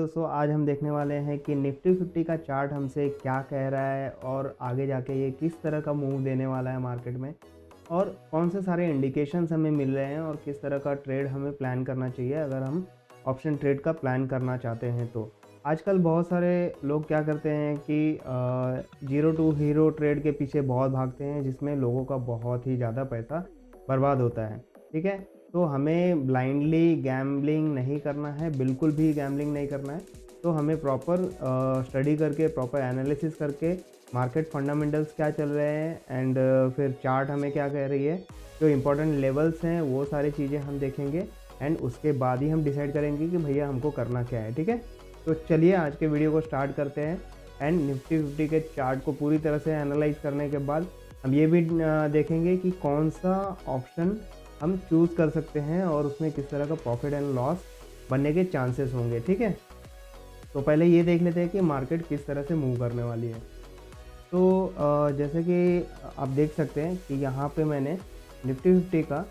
दोस्तों, आज हम देखने वाले हैं कि निफ्टी 50 का चार्ट हमसे क्या कह रहा है और आगे जाके ये किस तरह का मूव देने वाला है मार्केट में, और कौन से सारे इंडिकेशंस हमें मिल रहे हैं और किस तरह का ट्रेड हमें प्लान करना चाहिए अगर हम ऑप्शन ट्रेड का प्लान करना चाहते हैं। तो आजकल बहुत सारे लोग क्या करते हैं कि जीरो टू हीरो ट्रेड के पीछे बहुत भागते हैं, जिसमें लोगों का बहुत ही ज़्यादा पैसा बर्बाद होता है। ठीक है, तो हमें ब्लाइंडली गैम्बलिंग नहीं करना है, बिल्कुल भी गैम्बलिंग नहीं करना है। तो हमें प्रॉपर स्टडी करके, प्रॉपर एनालिसिस करके मार्केट फंडामेंटल्स क्या चल रहे हैं एंड फिर चार्ट हमें क्या कह रही है, जो इंपॉर्टेंट लेवल्स हैं वो सारी चीज़ें हम देखेंगे एंड उसके बाद ही हम डिसाइड करेंगे कि भैया हमको करना क्या है। ठीक है, तो चलिए आज के वीडियो को स्टार्ट करते हैं एंड निफ्टी 50 के चार्ट को पूरी तरह से एनालाइज करने के बाद हम ये भी देखेंगे कि कौन सा ऑप्शन हम चूज़ कर सकते हैं और उसमें किस तरह का प्रॉफिट एंड लॉस बनने के चांसेस होंगे। ठीक है, तो पहले ये देख लेते हैं कि मार्केट किस तरह से मूव करने वाली है। तो जैसे कि आप देख सकते हैं कि यहाँ पे मैंने निफ्टी 50 का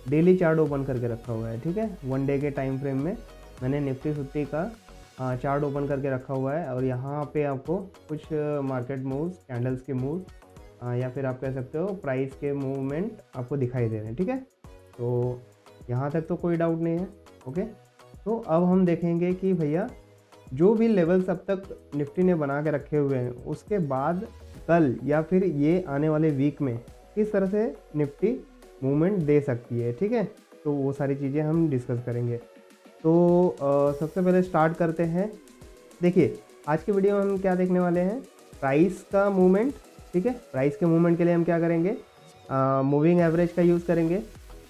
डेली चार्ट ओपन करके रखा हुआ है। ठीक है, 1 डे के टाइम फ्रेम में मैंने निफ्टी 50 का चार्ट ओपन करके रखा हुआ है और यहाँ पे आपको कुछ मार्केट मूव्स, कैंडल्स के मूव या फिर आप कह सकते हो प्राइस के मूवमेंट आपको दिखाई दे रहे हैं। ठीक है, तो यहाँ तक तो कोई डाउट नहीं है। ओके, तो अब हम देखेंगे कि भैया जो भी लेवल्स अब तक निफ्टी ने बना के रखे हुए हैं, उसके बाद कल या फिर ये आने वाले वीक में किस तरह से निफ्टी मूवमेंट दे सकती है। ठीक है, तो वो सारी चीज़ें हम डिस्कस करेंगे। तो सबसे पहले स्टार्ट करते हैं। देखिए, आज की वीडियो में हम क्या देखने वाले हैं, प्राइस का मूवमेंट। ठीक है, प्राइस के मूवमेंट के लिए हम क्या करेंगे, मूविंग एवरेज का यूज़ करेंगे।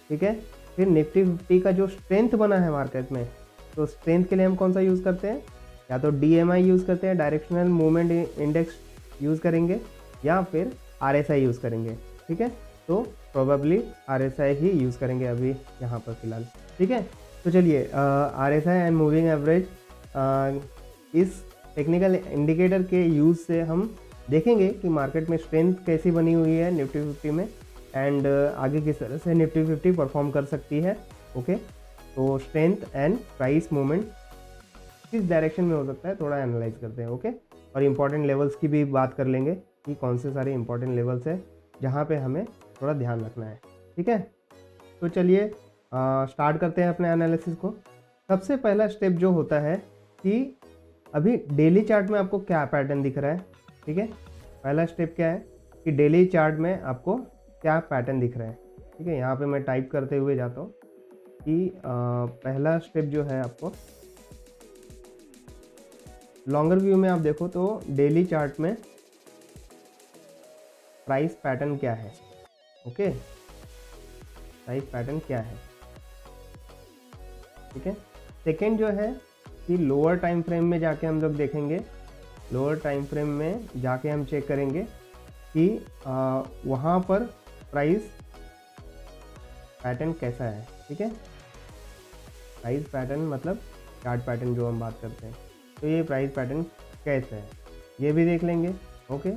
ठीक है, फिर निफ्टी 50 का जो स्ट्रेंथ बना है मार्केट में, तो स्ट्रेंथ के लिए हम कौन सा यूज़ करते हैं, या तो DMI यूज़ करते हैं, डायरेक्शनल मूवमेंट इंडेक्स यूज़ करेंगे, या फिर RSI यूज़ करेंगे। ठीक है, तो प्रोबेबली RSI ही यूज़ करेंगे अभी यहाँ पर फ़िलहाल। ठीक है, तो चलिए RSI एंड मूविंग एवरेज इस टेक्निकल इंडिकेटर के यूज़ से हम देखेंगे कि मार्केट में स्ट्रेंथ कैसी बनी हुई है निफ्टी 50 में एंड आगे किस तरह से निफ्टी 50 परफॉर्म कर सकती है। ओके, तो स्ट्रेंथ एंड प्राइस मूवमेंट किस डायरेक्शन में हो सकता है थोड़ा एनालाइज करते हैं। ओके, और इम्पॉर्टेंट लेवल्स की भी बात कर लेंगे कि कौन से सारे इम्पॉर्टेंट लेवल्स है जहाँ पे हमें थोड़ा ध्यान रखना है। ठीक है, तो चलिए स्टार्ट करते हैं अपने एनालिसिस को। सबसे पहला स्टेप जो होता है कि अभी डेली चार्ट में आपको क्या पैटर्न दिख रहा है। ठीक है, पहला स्टेप क्या है कि डेली चार्ट में आपको क्या पैटर्न दिख रहा है। ठीक है, यहाँ पे मैं टाइप करते हुए जाता हूँ कि पहला स्टेप जो है, आपको लॉन्गर व्यू में आप देखो तो डेली चार्ट में प्राइस पैटर्न क्या है। ओके, प्राइस पैटर्न क्या है। ठीक है, सेकेंड जो है कि लोअर टाइम फ्रेम में जाके हम लोग देखेंगे, लोअर टाइम फ्रेम में जाके हम चेक करेंगे कि वहाँ पर प्राइस पैटर्न कैसा है। ठीक है, प्राइस पैटर्न मतलब चार्ट पैटर्न जो हम बात करते हैं, तो ये प्राइस पैटर्न कैसा है ये भी देख लेंगे। ओके,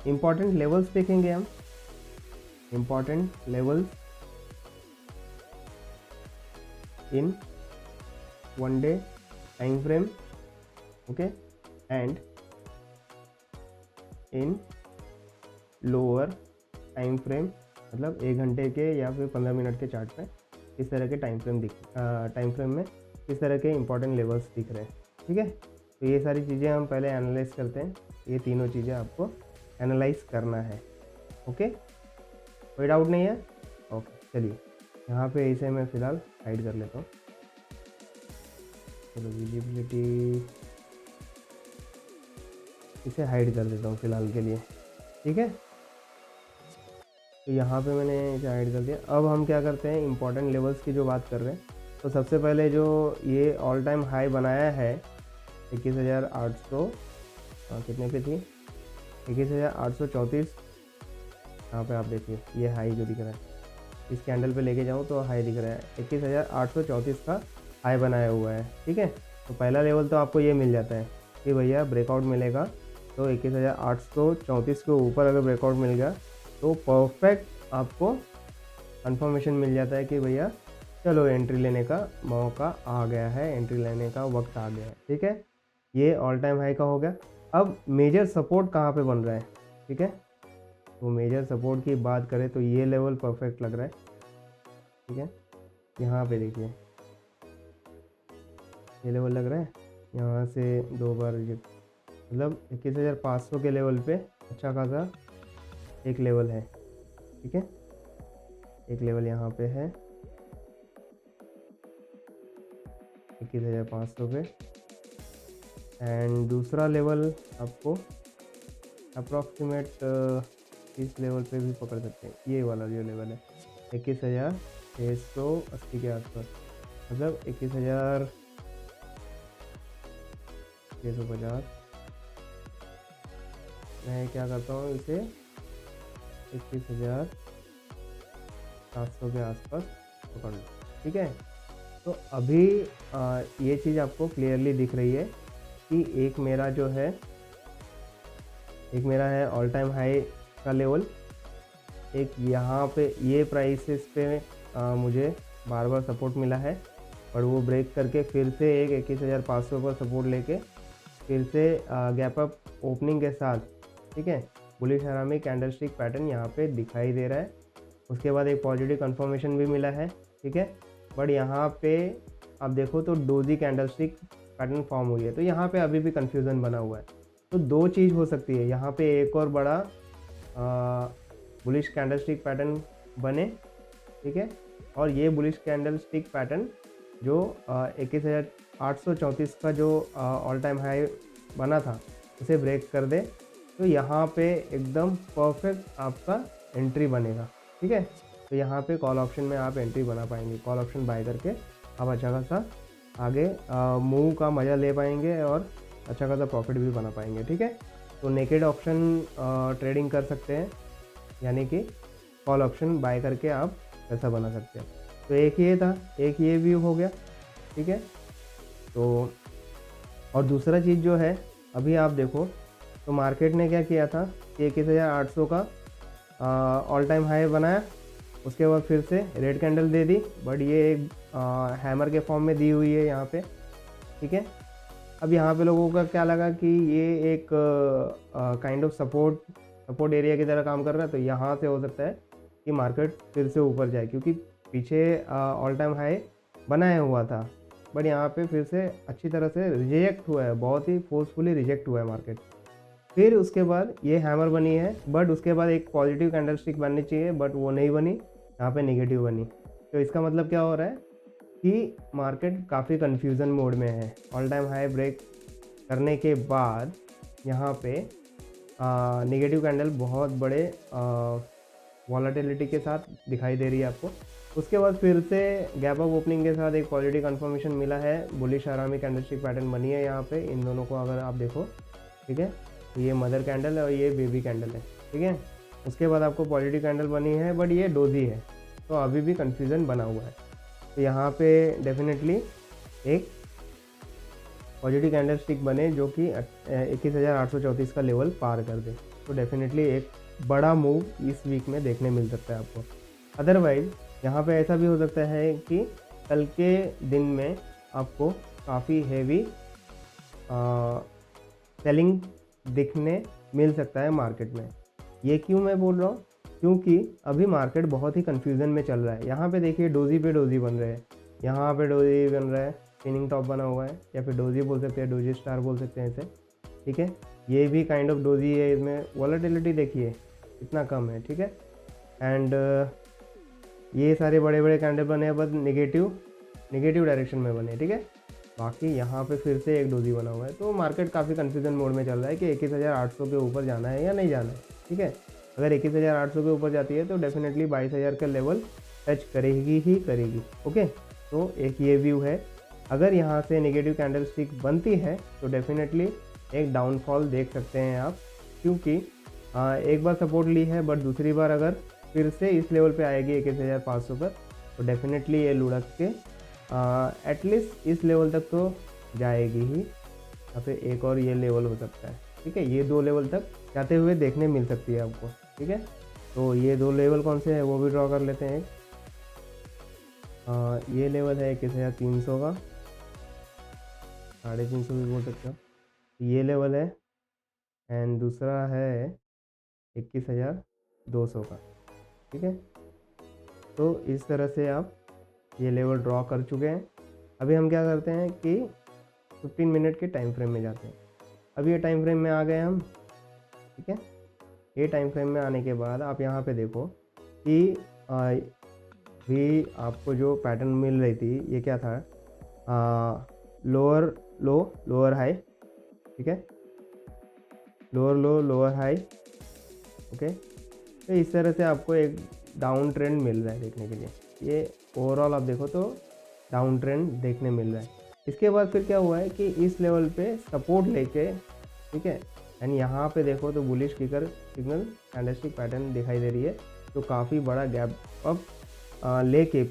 इम्पॉर्टेंट लेवल्स देखेंगे हम, important levels in 1 day time frame. Okay, and in lower time frame, मतलब 1 घंटे के या फिर 15 मिनट के चार्ट में किस तरह के टाइम फ्रेम में किस तरह के इंपॉर्टेंट लेवल्स दिख रहे हैं। ठीक है, तो ये सारी चीज़ें हम पहले एनालाइज करते हैं। ये तीनों चीज़ें आपको एनालाइज करना है। ओके, कोई डाउट नहीं है। ओके, चलिए यहाँ पे इसे मैं फ़िलहाल हाइड कर लेता हूँ। चलो विजिबिलिटी इसे हाइड कर देता हूँ फ़िलहाल के लिए। ठीक है, तो यहाँ पे मैंने इसे हाइड कर दिया। अब हम क्या करते हैं, इंपॉर्टेंट लेवल्स की जो बात कर रहे हैं, तो सबसे पहले जो ये ऑल टाइम हाई बनाया है 21,800 कितने पे थी, 21,834। यहाँ पे आप देखिए ये हाई जो दिख रहा है, इस कैंडल पे लेके जाऊँ तो हाई दिख रहा है, 21,834 का हाई बनाया हुआ है। ठीक है, तो पहला लेवल तो आपको ये मिल जाता है कि भैया ब्रेकआउट मिलेगा, तो 21,834 के ऊपर अगर ब्रेकआउट मिल गया तो परफेक्ट आपको कंफर्मेशन मिल जाता है कि भैया चलो एंट्री लेने का मौका आ गया है, एंट्री लेने का वक्त आ गया है। ठीक है, ये ऑल टाइम हाई का हो गया। अब मेजर सपोर्ट कहाँ पे बन रहा है, ठीक है, तो मेजर सपोर्ट की बात करें तो ये लेवल परफेक्ट लग रहा है, ठीक है। यहाँ पे देखिए ये लेवल लग रहा है, यहाँ से 2 बार रिजेक्ट, मतलब 21,500 के लेवल पे अच्छा खासा एक लेवल है, ठीक है। एक लेवल यहाँ पे है 21,500 पे, एंड दूसरा लेवल आपको अप्रॉक्सीमेट इस लेवल पे भी पकड़ सकते हैं। ये वाला जो लेवल है 21,680 के आसपास, मतलब 21,650। मैं क्या करता हूँ, इसे 21,700 के आसपास पकड़ लो, ठीक है। तो अभी ये चीज़ आपको क्लियरली दिख रही है कि एक मेरा है ऑल टाइम हाई का लेवल, एक यहाँ पे ये प्राइसेस पे मुझे बार बार सपोर्ट मिला है, और वो ब्रेक करके फिर से एक 21,500 पर सपोर्ट लेके फिर से गैप अप ओपनिंग के साथ, ठीक है, बुलिश हरामी कैंडलस्टिक पैटर्न यहाँ पे दिखाई दे रहा है। उसके बाद एक पॉजिटिव कंफर्मेशन भी मिला है, ठीक है। बट यहाँ पे आप देखो तो डोजी कैंडलस्टिक पैटर्न फॉर्म हुई है, तो यहाँ पे अभी भी कन्फ्यूज़न बना हुआ है। तो दो चीज़ हो सकती है, यहाँ पे एक और बड़ा बुलिश कैंडलस्टिक पैटर्न बने, ठीक है, और ये बुलिश कैंडलस्टिक पैटर्न जो 21,834 का जो ऑल टाइम हाई बना था उसे ब्रेक कर दे, तो यहाँ पे एकदम परफेक्ट आपका एंट्री बनेगा, ठीक है। तो यहाँ पे कॉल ऑप्शन में आप एंट्री बना पाएंगे, कॉल ऑप्शन बाय करके आप अच्छा खासा आगे मूव का मज़ा ले पाएंगे और अच्छा खासा प्रॉफिट भी बना पाएंगे, ठीक है। तो नेकेड ऑप्शन ट्रेडिंग कर सकते हैं, यानी कि कॉल ऑप्शन बाय करके आप पैसा बना सकते हैं। तो एक ये था, एक ये व्यू हो गया, ठीक है। तो और दूसरा चीज़ जो है, अभी आप देखो तो मार्केट ने क्या किया था कि 21,800 का ऑल टाइम हाई बनाया, उसके बाद फिर से red candle they the, but ये एक हैमर के फॉर्म में दी हुई है यहाँ पे, ठीक है। अब यहाँ पे लोगों का क्या लगा कि ये एक काइंड ऑफ सपोर्ट एरिया की तरह काम कर रहा है, तो यहाँ से हो सकता है कि मार्केट फिर से ऊपर जाए, क्योंकि पीछे ऑल टाइम हाई बनाया हुआ था, बट यहाँ पे फिर से अच्छी तरह से रिजेक्ट हुआ है, बहुत ही फोर्सफुली रिजेक्ट हुआ है मार्केट। फिर उसके बाद ये हैमर बनी है, बट उसके बाद एक पॉजिटिव कैंडलस्टिक बननी चाहिए, बट वो नहीं बनी, यहाँ पे नेगेटिव बनी। तो इसका मतलब क्या हो रहा है कि मार्केट काफ़ी कन्फ्यूज़न मोड में है। ऑल टाइम हाई ब्रेक करने के बाद यहाँ पे नेगेटिव कैंडल बहुत बड़े वॉलेटिलिटी के साथ दिखाई दे रही है आपको। उसके बाद फिर से गैप अप ओपनिंग के साथ एक पॉजिटिव कंफर्मेशन मिला है, बुलिश हरामी कैंडलस्टिक पैटर्न बनी है यहाँ पे। इन दोनों को अगर आप देखो, ठीक है, तो ये मदर कैंडल है और ये बेबी कैंडल है, ठीक है। उसके बाद आपको पॉजिटिव कैंडल बनी है, बट ये डोजी है, तो अभी भी कन्फ्यूज़न बना हुआ है। तो यहाँ पे डेफिनेटली एक पॉजिटिव कैंडल स्टिक बने जो कि 21,834 का लेवल पार कर दे, तो डेफिनेटली एक बड़ा मूव इस वीक में देखने मिल सकता है आपको। अदरवाइज़ यहाँ पे ऐसा भी हो सकता है कि कल के दिन में आपको काफ़ी हेवी सेलिंग दिखने मिल सकता है मार्केट में। ये क्यों मैं बोल रहा हूँ, क्योंकि अभी मार्केट बहुत ही कन्फ्यूज़न में चल रहा है। यहाँ पे देखिए डोजी पे डोजी बन रहे हैं, यहाँ पे डोजी बन रहा है, स्पिनिंग टॉप बना हुआ है, या फिर डोजी बोल सकते हैं, डोजी स्टार बोल सकते हैं इसे, ठीक है। ये भी काइंड ऑफ डोजी है, इसमें वॉलेटिलिटी देखिए इतना कम है, ठीक है। एंड ये सारे बड़े बड़े कैंडल बने हैं, बस नेगेटिव डायरेक्शन में बने, ठीक है। बाकी यहाँ पे फिर से एक डोजी बना हुआ है, तो मार्केट काफ़ी कन्फ्यूज़न मोड में चल रहा है कि 21,800 के ऊपर जाना है या नहीं जाना है, ठीक है। अगर 21,800 के ऊपर जाती है तो डेफिनेटली 22,000 का लेवल टच करेगी ही करेगी, ओके। तो एक ये व्यू है। अगर यहाँ से नेगेटिव कैंडल स्टिक बनती है तो डेफिनेटली एक डाउनफॉल देख सकते हैं आप, क्योंकि एक बार सपोर्ट ली है, बट दूसरी बार अगर फिर से इस लेवल पे आएगी 21,500 पर, तो डेफिनेटली ये लुढ़क के एटलीस्ट इस लेवल तक तो जाएगी ही, या फिर एक और ये लेवल हो सकता है, ठीक है। ये 2 लेवल तक जाते हुए देखने मिल सकती है आपको, ठीक है। तो ये 2 लेवल कौन से हैं वो भी ड्रॉ कर लेते हैं। ये लेवल है 21,300 का, 350 भी बोल सकते हो, ये लेवल है एंड दूसरा है 21,200 का। ठीक है, तो इस तरह से आप ये लेवल ड्रॉ कर चुके हैं। अभी हम क्या करते हैं कि 15 मिनट के टाइम फ्रेम में जाते हैं। अब ये टाइम फ्रेम में आ गए हम। ठीक है, ये टाइम फ्रेम में आने के बाद आप यहाँ पे देखो कि भी आपको जो पैटर्न मिल रही थी ये क्या था, लोअर लो लोअर हाई। ठीक है, लोअर लो लोअर हाई। ओके, तो इस तरह से आपको एक डाउन ट्रेंड मिल रहा है देखने के लिए। ये ओवरऑल आप देखो तो डाउन ट्रेंड देखने मिल रहा है। इसके बाद फिर क्या हुआ है कि इस लेवल पे सपोर्ट लेके, ठीक है, एंड यहाँ पे देखो तो bullish kicker signal candlestick pattern दिखाई दे रही है, तो काफ़ी बड़ा गैप अप लेके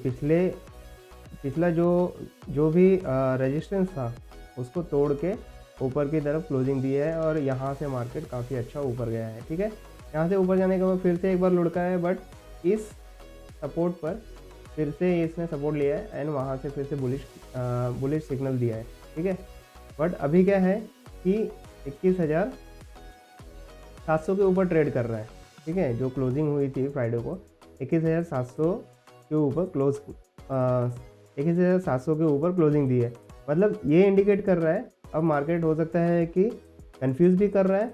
पिछला जो भी रेजिस्टेंस था उसको तोड़ के ऊपर की तरफ क्लोजिंग दी है और यहाँ से मार्केट काफ़ी अच्छा ऊपर गया है। ठीक है, यहाँ से ऊपर जाने के बाद फिर से एक बार लुढ़का है, बट इस सपोर्ट पर फिर से इसने सपोर्ट लिया है एंड वहाँ से फिर से बुलिश सिग्नल दिया है। ठीक है, बट अभी क्या है कि 21,700 के ऊपर ट्रेड कर रहा है। ठीक है, जो क्लोजिंग हुई थी फ्राइडे को 21,700 के ऊपर 21,700 के ऊपर क्लोजिंग दी है। मतलब ये इंडिकेट कर रहा है अब मार्केट हो सकता है कि कंफ्यूज भी कर रहा है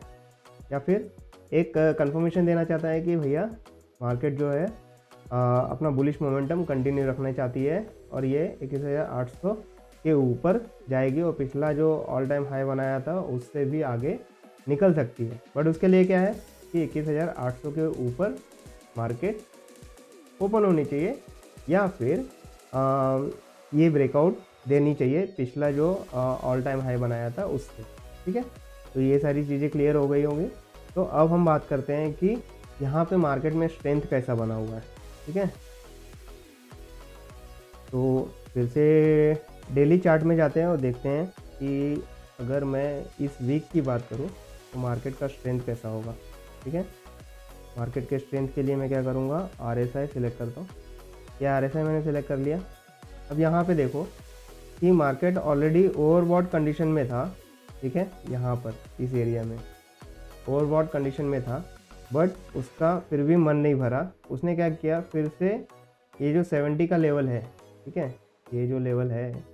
या फिर एक कंफर्मेशन देना चाहता है कि भैया मार्केट जो है अपना बुलिश मोमेंटम कंटिन्यू रखना चाहती है और ये 21,800 के ऊपर जाएगी और पिछला जो ऑल टाइम हाई बनाया था उससे भी आगे निकल सकती है। बट उसके लिए क्या है कि 21,800 के ऊपर मार्केट ओपन होनी चाहिए या फिर ये ब्रेकआउट देनी चाहिए पिछला जो ऑल टाइम हाई बनाया था उससे। ठीक है, तो ये सारी चीज़ें क्लियर हो गई होंगी। तो अब हम बात करते हैं कि यहाँ पे मार्केट में स्ट्रेंथ कैसा बना हुआ है। ठीक है, तो फिर से डेली चार्ट में जाते हैं और देखते हैं कि अगर मैं इस वीक की बात करूँ तो मार्केट का स्ट्रेंथ कैसा होगा। ठीक है, मार्केट के स्ट्रेंथ के लिए मैं क्या करूँगा, RSI सिलेक्ट करता हूँ। या RSI मैंने सिलेक्ट कर लिया। अब यहाँ पे देखो कि मार्केट ऑलरेडी ओवरबॉट कंडीशन में था। ठीक है, यहाँ पर इस एरिया में ओवरबॉट कंडीशन में था, बट उसका फिर भी मन नहीं भरा। उसने क्या किया, फिर से ये जो 70 का लेवल है, ठीक है, ये जो लेवल है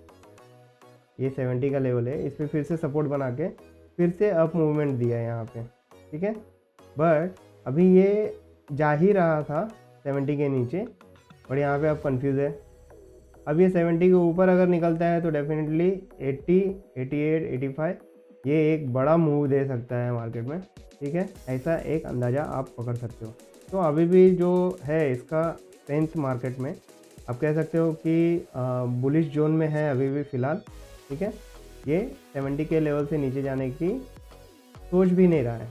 ये 70 का लेवल है, इस पर फिर से सपोर्ट बना के फिर से अप मूवमेंट दिया है यहाँ पे। ठीक है, बट अभी ये जा ही रहा था 70 के नीचे, और यहाँ पे अब कंफ्यूज है। अब ये 70 के ऊपर अगर निकलता है तो डेफिनेटली 80, 88, 85 ये एक बड़ा मूव दे सकता है मार्केट में। ठीक है, ऐसा एक अंदाज़ा आप पकड़ सकते हो। तो अभी भी जो है इसका स्ट्रेंथ मार्केट में आप कह सकते हो कि बुलिश जोन में है अभी भी फ़िलहाल। ठीक है, ये 70 के लेवल से नीचे जाने की सोच भी नहीं रहा है।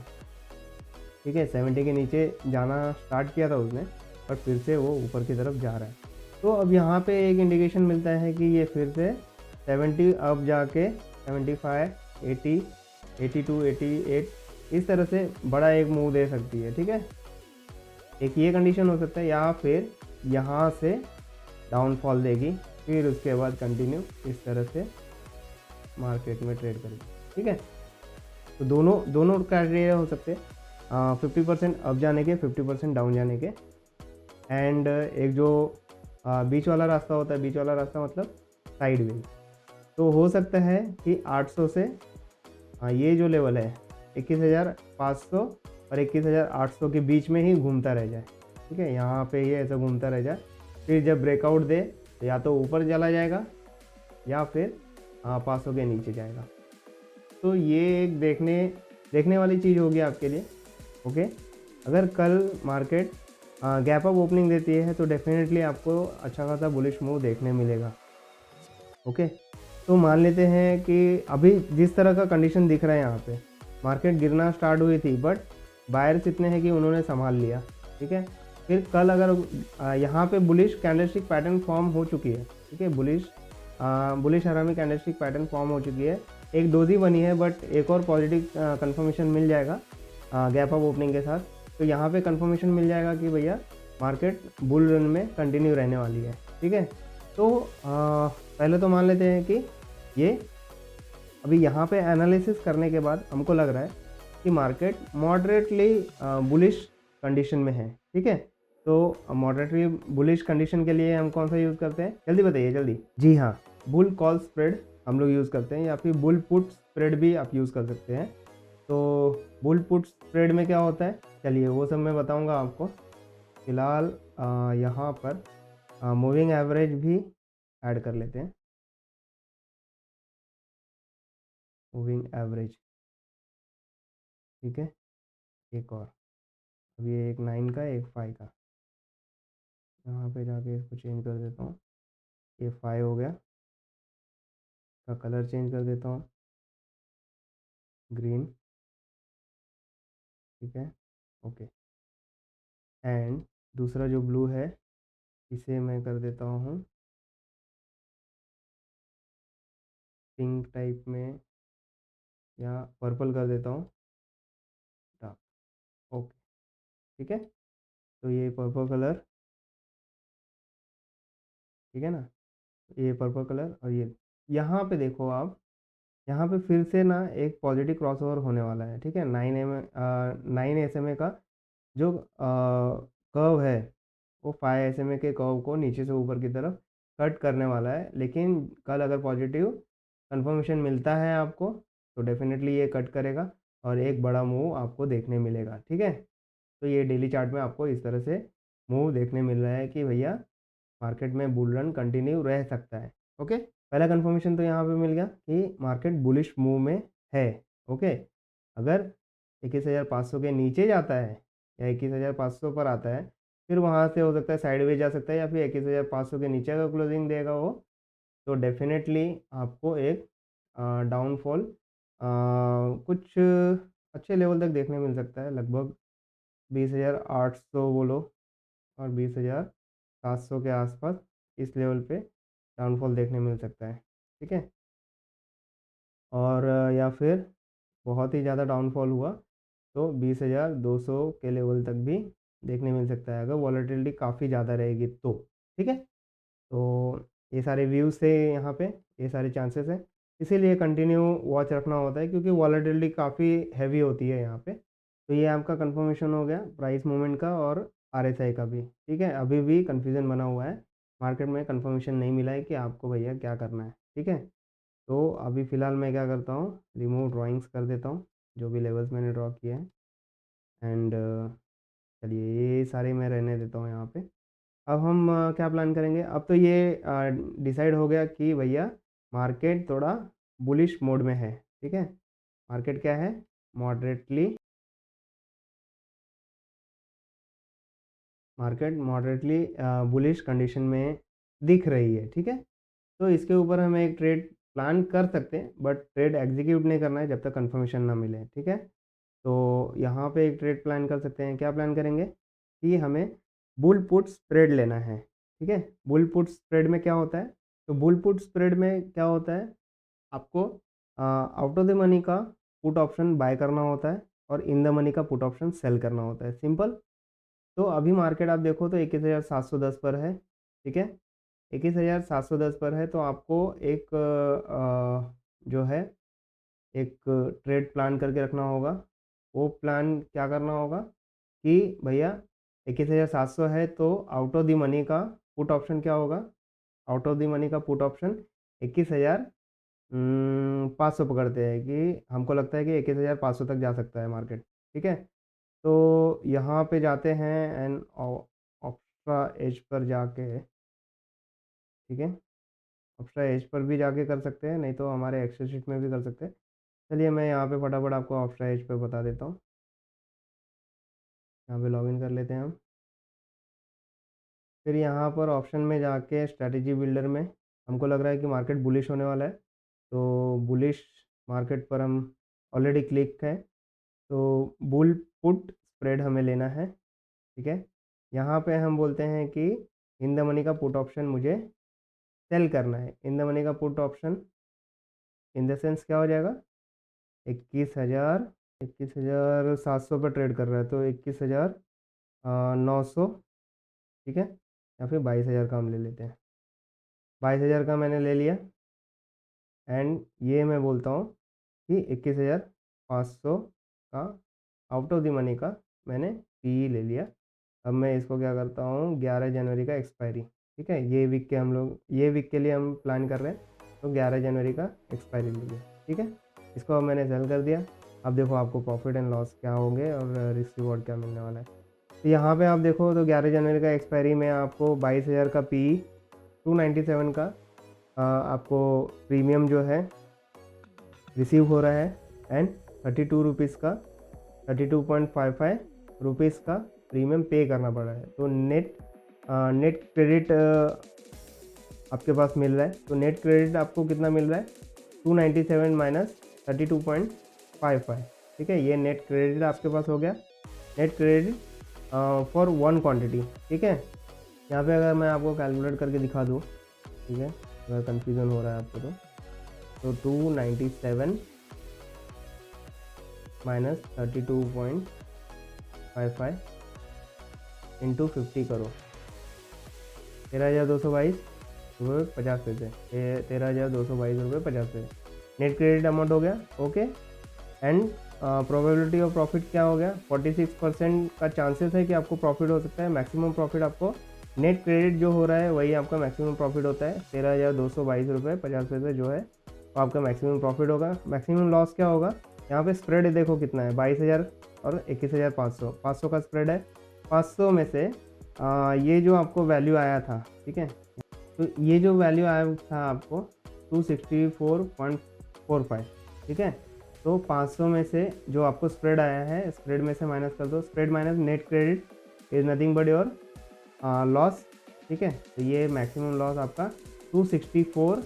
ठीक है, 70 के नीचे जाना स्टार्ट किया था उसने, पर फिर से वो ऊपर की तरफ जा रहा है। तो अब यहाँ पे एक इंडिकेशन मिलता है कि ये फिर से 70 अब जाके 75, 80, 82, 88 इस तरह से बड़ा एक मूव दे सकती है। ठीक है, एक ये कंडीशन हो सकता है, या फिर यहाँ से डाउनफॉल देगी, फिर उसके बाद कंटिन्यू इस तरह से मार्केट में ट्रेड करेगी। ठीक है, तो दोनों क्राइटेरिया हो सकते हैं, 50% अप जाने के, 50% डाउन जाने के। एंड एक जो बीच वाला रास्ता होता है, बीच वाला रास्ता मतलब साइड वेज, तो हो सकता है कि 800 से ये जो लेवल है 21,500 और 21,800 के बीच में ही घूमता रह जाए। ठीक है, यहाँ पे ये ऐसा घूमता रह जाए, फिर जब ब्रेकआउट दे तो या तो ऊपर चला जाएगा या फिर 500 के नीचे जाएगा। तो ये एक देखने वाली चीज़ होगी आपके लिए। ओके, अगर कल मार्केट गैप अप ओपनिंग देती है तो डेफिनेटली आपको अच्छा खासा बुलिश मूव देखने मिलेगा। ओके, तो मान लेते हैं कि अभी जिस तरह का कंडीशन दिख रहा है यहाँ पे, मार्केट गिरना स्टार्ट हुई थी, बट बायर्स इतने हैं कि उन्होंने संभाल लिया। ठीक है, फिर कल अगर यहाँ पे बुलिश कैंडलस्टिक पैटर्न फॉर्म हो चुकी है। ठीक है, बुलिश हरामी कैंडलस्टिक पैटर्न फॉर्म हो चुकी है, एक डोजी बनी है, बट एक और पॉजिटिव कंफर्मेशन मिल जाएगा गैप अप ओपनिंग के साथ। तो यहाँ पे कंफर्मेशन मिल जाएगा कि भैया मार्केट बुल रन में कंटिन्यू रहने वाली है। ठीक है, तो पहले तो मान लेते हैं कि ये अभी यहाँ पे एनालिसिस करने के बाद हमको लग रहा है कि मार्केट मॉडरेटली बुलिश कंडीशन में है, ठीक है। तो मॉडरेटली बुलिश कंडीशन के लिए हम कौन सा यूज़ करते हैं, जल्दी बताइए जल्दी। जी हाँ, बुल कॉल स्प्रेड हम लोग यूज़ करते हैं, या फिर बुल पुट स्प्रेड भी आप यूज़ कर सकते हैं। तो बुल पुट स्प्रेड में क्या होता है, चलिए वो सब मैं बताऊंगा आपको। फिलहाल यहाँ पर मूविंग एवरेज भी ऐड कर लेते हैं। मूविंग एवरेज, ठीक है। एक और, अब ये एक 9 का एक 5 का, यहाँ पे जाके इसको चेंज कर देता हूँ। ये 5 हो गया, का कलर चेंज कर देता हूँ, ग्रीन, ठीक है, ओके। एंड दूसरा जो ब्लू है इसे मैं कर देता हूँ पिंक टाइप में, या पर्पल कर देता हूँ डार्क, ओके, ठीक है। तो ये पर्पल कलर, ठीक है ना, ये पर्पल कलर, और ये यहाँ पे देखो आप, यहाँ पे फिर से ना एक पॉजिटिव क्रॉसओवर होने वाला है, ठीक है। 9 SMA का जो कर्व है वो 5 SMA के कर्व को नीचे से ऊपर की तरफ कट करने वाला है। लेकिन कल अगर पॉजिटिव कंफर्मेशन मिलता है आपको तो डेफिनेटली ये कट करेगा और एक बड़ा मूव आपको देखने मिलेगा, ठीक है। तो ये डेली चार्ट में आपको इस तरह से मूव देखने मिल रहा है कि भैया मार्केट में बुल रन कंटिन्यू रह सकता है, ओके। पहला कंफर्मेशन तो यहाँ पे मिल गया कि मार्केट बुलिश मूव में है, ओके। अगर 21,500 के नीचे जाता है या 21,500 पर आता है, फिर वहाँ से हो सकता है साइडवेज जा सकता है, या फिर 21,500 के नीचे अगर क्लोजिंग देगा वो, तो डेफिनेटली आपको एक डाउनफॉल कुछ अच्छे लेवल तक देखने मिल सकता है, लगभग 20,800 बोलो और 20,700 के आसपास इस लेवल पे डाउनफॉल देखने मिल सकता है, ठीक है। और या फिर बहुत ही ज़्यादा डाउनफॉल हुआ तो 20,200 के लेवल तक भी देखने मिल सकता है, अगर वॉलेटिलिटी काफ़ी ज़्यादा रहेगी तो, ठीक है। तो ये सारे व्यूज़ थे यहाँ पे, ये सारे चांसेस हैं, इसीलिए कंटिन्यू वॉच रखना होता है क्योंकि वॉलेटिलिटी काफ़ी हैवी होती है यहाँ पे। तो ये आपका कंफर्मेशन हो गया प्राइस मूवमेंट का और आरएसआई का भी, ठीक है। अभी भी कन्फ्यूज़न बना हुआ है, मार्केट में कंफर्मेशन नहीं मिला है कि आपको भैया क्या करना है, ठीक है। तो अभी फ़िलहाल मैं क्या करता हूँ, रिमूव ड्राइंग्स कर देता हूँ जो भी लेवल्स मैंने ड्रॉ किए हैं। एंड चलिए ये सारे मैं रहने देता हूँ यहाँ पे। अब हम क्या प्लान करेंगे, अब तो ये डिसाइड हो गया कि भैया मार्केट थोड़ा बुलिश मोड में है, ठीक है। मार्केट क्या है, moderately, market moderately bullish condition में दिख रही है, ठीक है। तो इसके ऊपर हम एक ट्रेड प्लान कर सकते हैं, बट ट्रेड एग्जीक्यूट नहीं करना है जब तक कंफर्मेशन ना मिले, ठीक है। तो यहाँ पे एक ट्रेड प्लान कर सकते हैं, क्या प्लान करेंगे कि हमें बुल पुट स्प्रेड लेना है, ठीक है। बुल पुट स्प्रेड में क्या होता है, तो बुल पुट स्प्रेड में क्या होता है, आपको आउट ऑफ द मनी का पुट ऑप्शन बाय करना होता है और इन द मनी का पुट ऑप्शन सेल करना होता है, सिंपल। तो अभी मार्केट आप देखो तो 21,710 पर है, ठीक है। 21,710 पर है, तो आपको एक जो है एक ट्रेड प्लान करके रखना होगा। वो प्लान क्या करना होगा कि भैया 21,700 है तो आउट ऑफ द मनी का पुट ऑप्शन क्या होगा, आउट ऑफ द मनी का पुट ऑप्शन 21,500 पकड़ते हैं कि हमको लगता है कि 21,500 तक जा सकता है मार्केट, ठीक है। तो यहाँ पे जाते हैं एंड ऑप्शा एज पर जाके, ठीक है, ऑप्शा एज पर भी जाके कर सकते हैं, नहीं तो हमारे एक्सेल शीट में भी कर सकते हैं। चलिए मैं यहाँ पे फटाफट आपको ऑप्शा एज पे बता देता हूँ। यहाँ पे लॉगिन कर लेते हैं हम, फिर यहाँ पर ऑप्शन में जाके स्ट्रैटेजी बिल्डर में हमको लग रहा है कि मार्केट बुलिश होने वाला है, तो बुलिश मार्केट पर हम ऑलरेडी क्लिक है, तो बुल पुट स्प्रेड हमें लेना है, ठीक है। यहाँ पे हम बोलते हैं कि इन द मनी का पुट ऑप्शन मुझे सेल करना है। इन द मनी का put option in the sense क्या हो जाएगा, 21,000, 21,700 पर ट्रेड कर रहा है तो 21,900, ठीक है, या फिर 22,000 का हम ले लेते हैं। 22,000 का मैंने ले लिया, एंड ये मैं बोलता हूँ कि 21,500 का आउट ऑफ द मनी का मैंने पी ले लिया। अब मैं इसको क्या करता हूँ, 11 जनवरी का एक्सपायरी, ठीक है, ये वीक के हम लोग ये वीक के लिए हम प्लान कर रहे हैं, तो 11 जनवरी का एक्सपायरी ले लिया, ठीक है। इसको अब मैंने सेल कर दिया। अब देखो आपको प्रॉफिट एंड लॉस क्या होंगे और रिस्क रिवॉर्ड क्या मिलने वाला है। तो यहाँ पे आप देखो तो 11 जनवरी का एक्सपायरी में आपको 22,000 का पी, 297 का आपको प्रीमियम जो है रिसीव हो रहा है एंड 32 रुपीज़ का 32.55 रुपीज़ का प्रीमियम पे करना पड़ रहा है। तो नेट क्रेडिट आपके पास मिल रहा है। तो नेट क्रेडिट आपको कितना मिल रहा है, 297 माइनस 32.55, ठीक है, ये नेट क्रेडिट आपके पास हो गया। Net credit for one quantity, ठीक है। यहाँ पे अगर मैं आपको कैलकुलेट करके दिखा दूँ, ठीक है, अगर कन्फ्यूज़न हो रहा है आपको तो 297 माइनस 32.55 इंटू 50 करो, 13,222 रुपये 50 पैसे, 13,222 रुपये 50 पैसे नेट क्रेडिट अमाउंट हो गया। Okay, and probability of profit क्या हो गया, 46% का चांसेस है कि आपको प्रॉफिट हो सकता है। मैक्सिमम प्रॉफिट आपको नेट क्रेडिट जो हो रहा है वही आपका मैक्सिमम प्रॉफिट होता है। 13,222 रुपये 50 पैसे जो है वो आपका मैक्सिमम प्रॉफिट होगा। मैक्सिमम लॉस क्या होगा, यहाँ पे स्प्रेड देखो कितना है, 22,000 और 21,500, 500 का स्प्रेड है। 500 में से ये जो आपको वैल्यू आया था, ठीक है, तो ये जो वैल्यू आया था आपको 264.45, ठीक है। तो 500 में से जो आपको स्प्रेड आया है, स्प्रेड में से माइनस कर दो, spread minus net credit is nothing but your loss, ठीक है। तो ये मैक्सिमम लॉस आपका 264,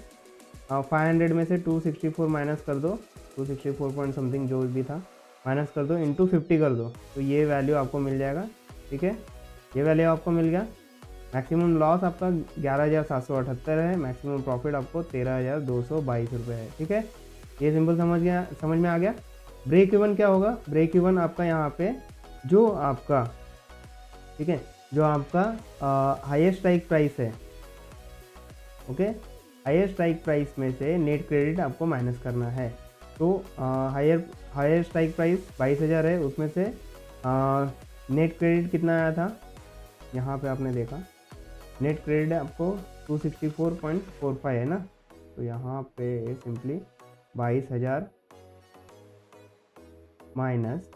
500 में से 264 माइनस कर दो, 264 पॉइंट समथिंग जो भी था माइनस कर दो, इंटू 50 कर दो, तो ये वैल्यू आपको मिल जाएगा, ठीक है। ये वैल्यू आपको मिल गया। मैक्सिमम लॉस आपका 11,778 है, मैक्सिमम प्रॉफिट आपको 13,222 रुपये है, ठीक है। ये सिंपल समझ में आ गया। ब्रेक इवन क्या होगा, ब्रेक इवन आपका यहाँ पे जो आपका, ठीक है, जो आपका हाईएस्ट स्ट्राइक प्राइस है, ओके, हाईएस्ट स्ट्राइक प्राइस में से नेट क्रेडिट आपको माइनस करना है। तो हायर स्ट्राइक प्राइस 22,000 है, उसमें से नेट क्रेडिट कितना आया था, यहाँ पे आपने देखा नेट क्रेडिट आपको 264.45 है ना, तो यहाँ पे सिंपली 22,000 माइनस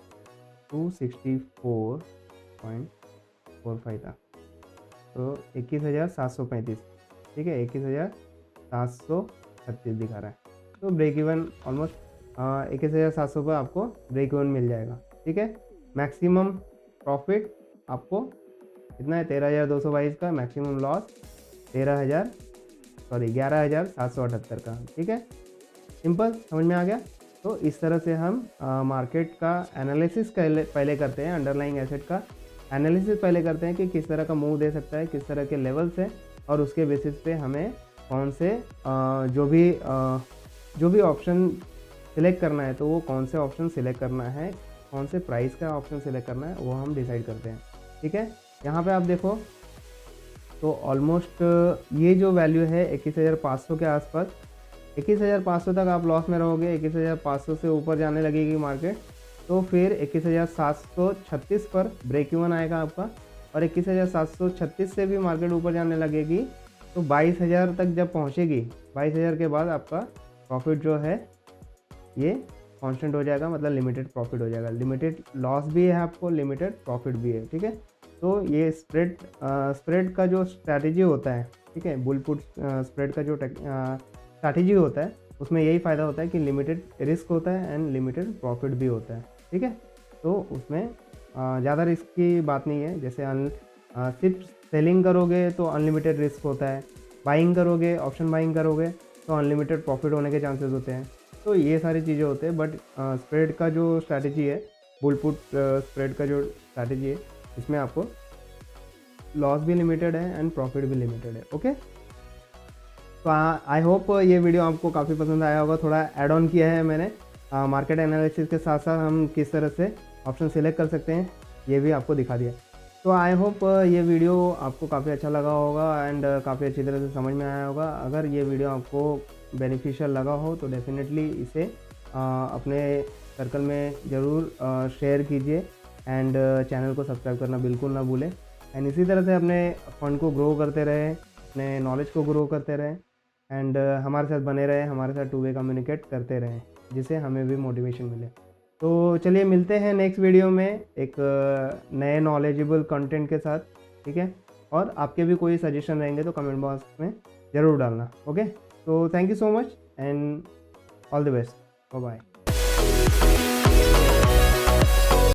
264.45 था, तो 21,735, ठीक है, 21,736 दिखा रहा है। तो ब्रेक इवन ऑलमोस्ट 21,700 पर आपको ब्रेक इवन मिल जाएगा, ठीक है। मैक्सिमम प्रॉफिट आपको कितना है, 13,222 का, मैक्सिमम लॉस 11,778 का, ठीक है। सिंपल समझ में आ गया। तो इस तरह से हम मार्केट का एनालिसिस पहले करते हैं, अंडरलाइंग एसेट का एनालिसिस पहले करते हैं कि किस तरह का मूव दे सकता है, किस तरह के लेवल्स है, और उसके बेसिस पे हमें कौन से जो भी ऑप्शन सिलेक्ट करना है, तो वो कौन से ऑप्शन सिलेक्ट करना है, कौन से प्राइस का ऑप्शन सिलेक्ट करना है, वो हम डिसाइड करते हैं, ठीक है। यहाँ पे आप देखो तो ऑलमोस्ट ये जो वैल्यू है 21,500 के आसपास, 21,500 तक आप लॉस में रहोगे। 21,500 से ऊपर जाने लगेगी मार्केट तो फिर 21,736 पर ब्रेक इवन आएगा आपका, और 21,736 से भी मार्केट ऊपर जाने लगेगी तो 22,000 तक जब पहुँचेगी, 22,000 के बाद आपका प्रॉफिट जो है ये कांस्टेंट हो जाएगा, मतलब लिमिटेड प्रॉफिट हो जाएगा। लिमिटेड लॉस भी है आपको, लिमिटेड प्रॉफिट भी है, ठीक है। तो ये स्प्रेड का जो स्ट्रैटेजी होता है, ठीक है, बुल पुट स्प्रेड का जो स्ट्रैटेजी होता है उसमें यही फ़ायदा होता है कि लिमिटेड रिस्क होता है एंड लिमिटेड प्रॉफिट भी होता है, ठीक है। तो उसमें ज़्यादा रिस्क की बात नहीं है। जैसे सिर्फ सेलिंग करोगे तो अनलिमिटेड रिस्क होता है, बाइंग करोगे, ऑप्शन बाइंग करोगे तो अनलिमिटेड प्रॉफिट होने के चांसेस होते हैं। तो ये सारी चीज़ें होते हैं। बट स्प्रेड का जो स्ट्रैटेजी है, बुल पुट स्प्रेड का जो स्ट्रैटेजी है, इसमें आपको लॉस भी लिमिटेड है एंड प्रॉफिट भी लिमिटेड है, ओके। तो आई होप ये वीडियो आपको काफ़ी पसंद आया होगा। थोड़ा ऐड ऑन किया है मैंने मार्केट एनालिसिस के साथ साथ हम किस तरह से ऑप्शन सिलेक्ट कर सकते हैं ये भी आपको दिखा दिया। तो आई होप ये वीडियो आपको काफ़ी अच्छा लगा होगा एंड काफ़ी अच्छी तरह से समझ में आया होगा। अगर ये वीडियो आपको बेनिफिशियल लगा हो तो डेफिनेटली इसे अपने सर्कल में ज़रूर शेयर कीजिए एंड चैनल को सब्सक्राइब करना बिल्कुल ना भूलें। एंड इसी तरह से अपने फंड को ग्रो करते रहें, अपने नॉलेज को ग्रो करते रहें एंड हमारे साथ बने रहें, हमारे साथ टू वे कम्युनिकेट करते रहें, जिससे हमें भी मोटिवेशन मिले। तो चलिए मिलते हैं नेक्स्ट वीडियो में एक नए नॉलेजेबल कंटेंट के साथ, ठीक है। और आपके भी कोई सजेशन रहेंगे तो कमेंट बॉक्स में ज़रूर डालना। ओके, तो thank you so much and all the best, bye bye.